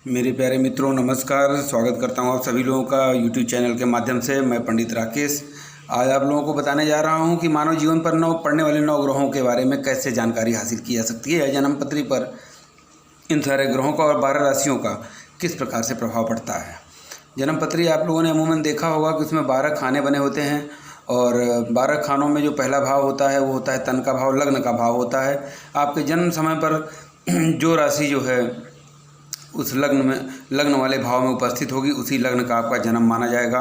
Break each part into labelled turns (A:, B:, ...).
A: मेरे प्यारे मित्रों, नमस्कार। स्वागत करता हूं आप सभी लोगों का यूट्यूब चैनल के माध्यम से। मैं पंडित राकेश आज आप लोगों को बताने जा रहा हूं कि मानव जीवन पर पड़ने वाले 9 ग्रहों के बारे में कैसे जानकारी हासिल की जा सकती है। जन्म पत्री पर इन सारे ग्रहों का और 12 राशियों का किस प्रकार से प्रभाव पड़ता है। जन्म पत्री आप लोगों ने अमूमन देखा होगा कि उसमें 12 खाने बने होते हैं और 12 खानों में जो पहला भाव होता है वो होता है तन का भाव, लग्न का भाव होता है। आपके जन्म समय पर जो राशि जो है उस लग्न वाले भाव में उपस्थित होगी, उसी लग्न का आपका जन्म माना जाएगा।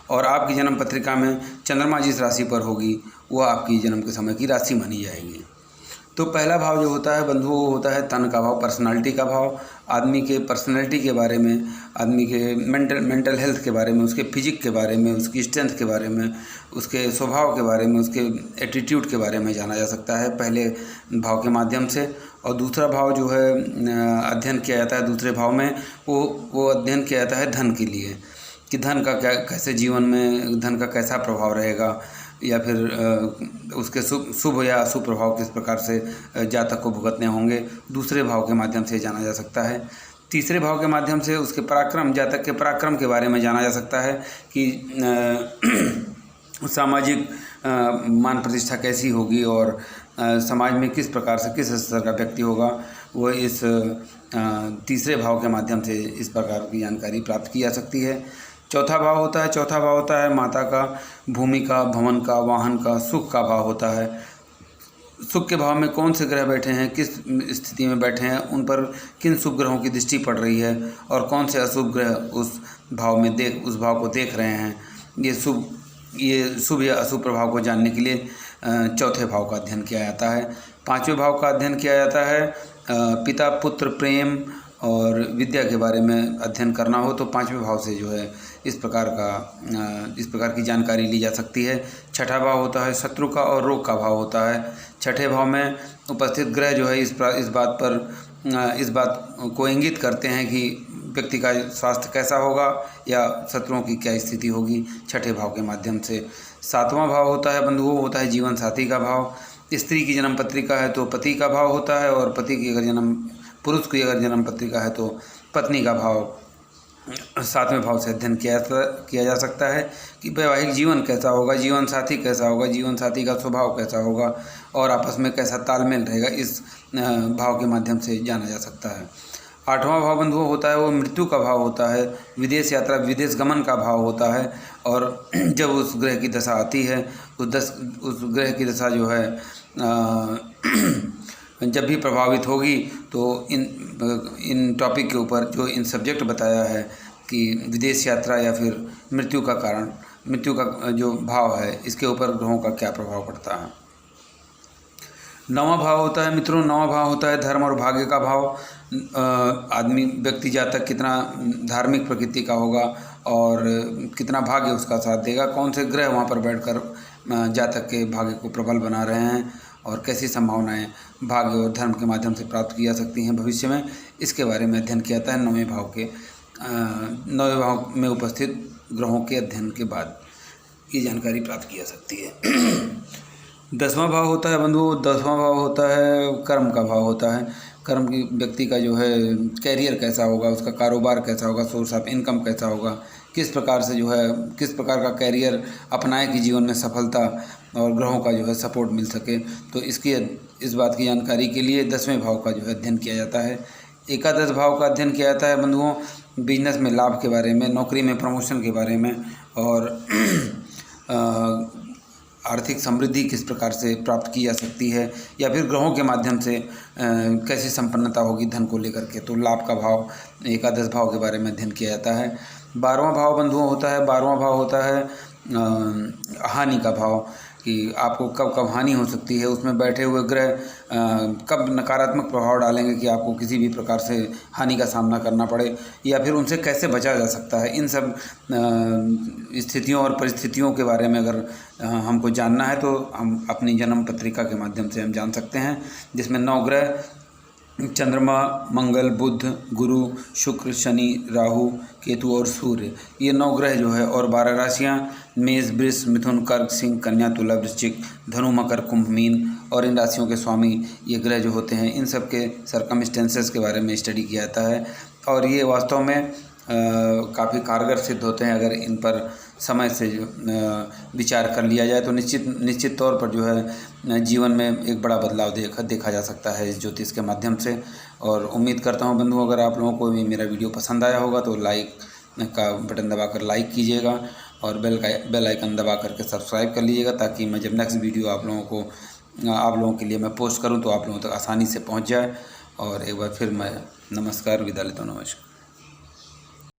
A: और आपकी जन्म पत्रिका में चंद्रमा जिस राशि पर होगी वो आपकी जन्म के समय की राशि मानी जाएगी। तो पहला भाव जो होता है बंधुओं, वो होता है तन का भाव, पर्सनालिटी का भाव। आदमी के पर्सनालिटी के बारे में, आदमी के मेंटल हेल्थ के बारे में, उसके फिजिक के बारे में, उसकी स्ट्रेंथ के बारे में, उसके स्वभाव के बारे में, उसके एटीट्यूड के बारे में जाना जा सकता है पहले भाव के माध्यम से। और दूसरा भाव जो है अध्ययन किया जाता है दूसरे भाव में, वो अध्ययन किया जाता है धन के लिए, कि धन का क्या, कैसे जीवन में धन का कैसा प्रभाव रहेगा, या फिर उसके शुभ या अशुभ प्रभाव किस प्रकार से जातक को भुगतने होंगे। दूसरे भाव के माध्यम से जाना जा सकता है। तीसरे भाव के माध्यम से उसके पराक्रम, जातक के पराक्रम के बारे में जाना जा सकता है कि सामाजिक मान प्रतिष्ठा कैसी होगी और समाज में किस प्रकार से, किस स्तर का व्यक्ति होगा, वो इस तीसरे भाव के माध्यम से इस प्रकार की जानकारी प्राप्त की जा सकती है। चौथा भाव होता है माता का, भूमि का, भवन का, वाहन का, सुख का भाव होता है। सुख के भाव में कौन से ग्रह बैठे हैं, किस स्थिति में बैठे हैं, उन पर किन शुभ ग्रहों की दृष्टि पड़ रही है और कौन से अशुभ ग्रह उस भाव को देख रहे हैं। ये शुभ या अशुभ प्रभाव को जानने के लिए चौथे भाव का अध्ययन किया जाता है। पांचवें भाव का अध्ययन किया जाता है पिता पुत्र प्रेम और विद्या के बारे में अध्ययन करना हो तो पांचवें भाव से जो है इस प्रकार की जानकारी ली जा सकती है। छठा भाव होता है शत्रु का और रोग का भाव होता है। छठे भाव में उपस्थित ग्रह जो है इस बात को इंगित करते हैं कि व्यक्ति का स्वास्थ्य कैसा होगा या शत्रुओं की क्या स्थिति होगी, छठे भाव के माध्यम से। सातवां भाव होता है बंधुओं, होता है जीवन साथी का भाव। स्त्री की जन्म पत्रिका है तो पति का भाव होता है, और पुरुष की अगर जन्म पत्रिका है तो पत्नी का भाव सातवें भाव से अध्ययन किया जा सकता है कि वैवाहिक जीवन कैसा होगा, जीवन साथी कैसा होगा, जीवन साथी का स्वभाव कैसा होगा और आपस में कैसा तालमेल रहेगा, इस भाव के माध्यम से जाना जा सकता है। आठवां भाव बंधुओं होता है वो मृत्यु का भाव होता है, विदेश यात्रा, विदेश गमन का भाव होता है। और जब उस ग्रह की दशा आती है, उस ग्रह की दशा जो है जब भी प्रभावित होगी तो इन टॉपिक के ऊपर जो इन सब्जेक्ट बताया है कि विदेश यात्रा या फिर मृत्यु का जो भाव है, इसके ऊपर ग्रहों का क्या प्रभाव पड़ता है। नौवां भाव होता है मित्रों, नौवां भाव होता है धर्म और भाग्य का भाव। व्यक्ति जातक कितना धार्मिक प्रकृति का होगा और कितना भाग्य उसका साथ देगा, कौन से ग्रह वहाँ पर बैठकर जातक के भाग्य को प्रबल बना रहे हैं और कैसी संभावनाएं भाग्य और धर्म के माध्यम से प्राप्त की जा सकती हैं भविष्य में, इसके बारे में अध्ययन किया जाता है। नौवें भाव में उपस्थित ग्रहों के अध्ययन के बाद ये जानकारी प्राप्त की जा सकती है। 10वां भाव होता है बंधुओं, 10वां भाव होता है कर्म का भाव होता है। कर्म की व्यक्ति का जो है कैरियर कैसा होगा, उसका कारोबार कैसा होगा, सोर्स ऑफ इनकम कैसा होगा, किस प्रकार का कैरियर अपनाए कि जीवन में सफलता और ग्रहों का जो है सपोर्ट मिल सके। तो इस बात की जानकारी के लिए 10वें भाव का जो है अध्ययन किया जाता है। एकादश भाव का अध्ययन किया जाता है बंधुओं बिजनेस में लाभ के बारे में, नौकरी में प्रमोशन के बारे में और आर्थिक समृद्धि किस प्रकार से प्राप्त की जा सकती है या फिर ग्रहों के माध्यम से कैसी संपन्नता होगी धन को लेकर के, तो लाभ का भाव एकादश भाव के बारे में अध्ययन किया जाता है। 12वां भाव बंधुओं होता है, 12वां भाव होता है हानि का भाव, कि आपको कब हानि हो सकती है, उसमें बैठे हुए ग्रह कब नकारात्मक प्रभाव डालेंगे कि आपको किसी भी प्रकार से हानि का सामना करना पड़े या फिर उनसे कैसे बचा जा सकता है। इन सब स्थितियों और परिस्थितियों के बारे में अगर हमको जानना है तो हम अपनी जन्म पत्रिका के माध्यम से हम जान सकते हैं, जिसमें 9 ग्रह चंद्रमा, मंगल, बुध, गुरु, शुक्र, शनि, राहु, केतु और सूर्य, ये 9 ग्रह जो है, और 12 राशियाँ मेष, वृष, मिथुन, कर्क, सिंह, कन्या, तुला, वृश्चिक, धनु, मकर, कुंभ, मीन, और इन राशियों के स्वामी ये ग्रह जो होते हैं, इन सब के सर्कमस्टेंसेस के बारे में स्टडी किया जाता है। और ये वास्तव में काफ़ी कारगर सिद्ध होते हैं। अगर इन पर समय से विचार कर लिया जाए तो निश्चित तौर पर जो है जीवन में एक बड़ा बदलाव देखा जा सकता है इस ज्योतिष के माध्यम से। और उम्मीद करता हूँ बंधुओं, अगर आप लोगों को भी मेरा वीडियो पसंद आया होगा तो लाइक का बटन दबाकर लाइक कीजिएगा और बेल आइकन दबा करके सब्सक्राइब कर लीजिएगा, ताकि मैं जब नेक्स्ट वीडियो आप लोगों के लिए मैं पोस्ट करूं तो आप लोगों तक आसानी से पहुंच जाए। और एक बार फिर मैं नमस्कार, विदा लेता हूँ। नमस्कार।